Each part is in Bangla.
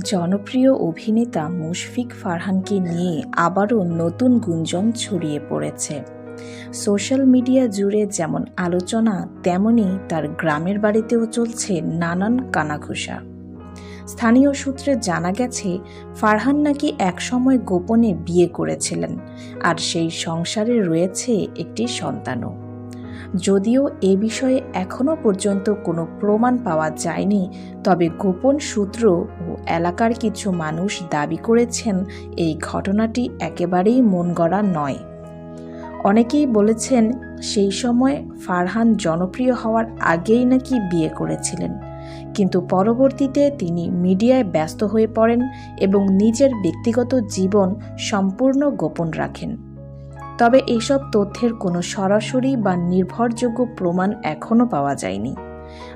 জনপ্রিয় অভিনেতা মুশফিক ফারহানকে নিয়ে আবারও নতুন গুঞ্জন ছড়িয়ে পড়েছে। সোশ্যাল মিডিয়া জুড়ে যেমন আলোচনা, তেমনি তার গ্রামের বাড়িতেও চলছে নানান কানাঘুষা। স্থানীয় সূত্রে জানা গেছে, ফারহান নাকি একসময় গোপনে বিয়ে করেছিলেন, আর সেই সংসারে রয়েছে একটি সন্তানও। যদিও এ বিষয়ে এখনও পর্যন্ত কোনো প্রমাণ পাওয়া যায়নি, তবে গোপন সূত্র ও এলাকার কিছু মানুষ দাবি করেছেন এই ঘটনাটি একেবারেই মনগড়া নয়। অনেকেই বলেছেন, সেই সময় ফারহান জনপ্রিয় হওয়ার আগেই নাকি বিয়ে করেছিলেন, কিন্তু পরবর্তীতে তিনি মিডিয়ায় ব্যস্ত হয়ে পড়েন এবং নিজের ব্যক্তিগত জীবন সম্পূর্ণ গোপন রাখেন। তবে এইসব তথ্যের কোনো সরাসরি বা নির্ভরযোগ্য প্রমাণ এখনও পাওয়া যায়নি,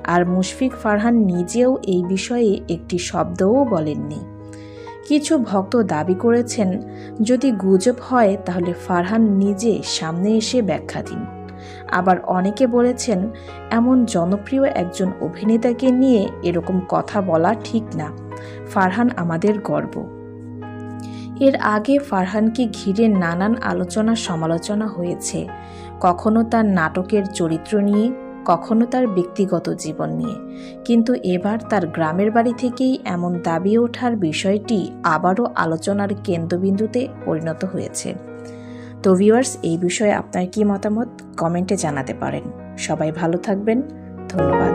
আর মুশফিক ফারহান নিজেও এই বিষয়ে একটি শব্দও বলেননি। কিছু ভক্ত দাবি করেছেন, যদি গুজব হয় তাহলে ফারহান নিজে সামনে এসে ব্যাখ্যা দিন। আবার অনেকে বলেছেন, এমন জনপ্রিয় একজন অভিনেতাকে নিয়ে এরকম কথা বলা ঠিক না, ফারহান আমাদের গর্ব। এর আগে ফারহানকে ঘিরে নানান আলোচনা সমালোচনা হয়েছে, কখনো তার নাটকের চরিত্র নিয়ে, কখনো তার ব্যক্তিগত জীবন নিয়ে। কিন্তু এবার তার গ্রামের বাড়ি থেকেই এমন দাবি ওঠার বিষয়টি আবারও আলোচনার কেন্দ্রবিন্দুতে পরিণত হয়েছে। তো ভিউয়ার্স, এই বিষয়ে আপনার কি মতামত কমেন্টে জানাতে পারেন। সবাই ভালো থাকবেন, ধন্যবাদ।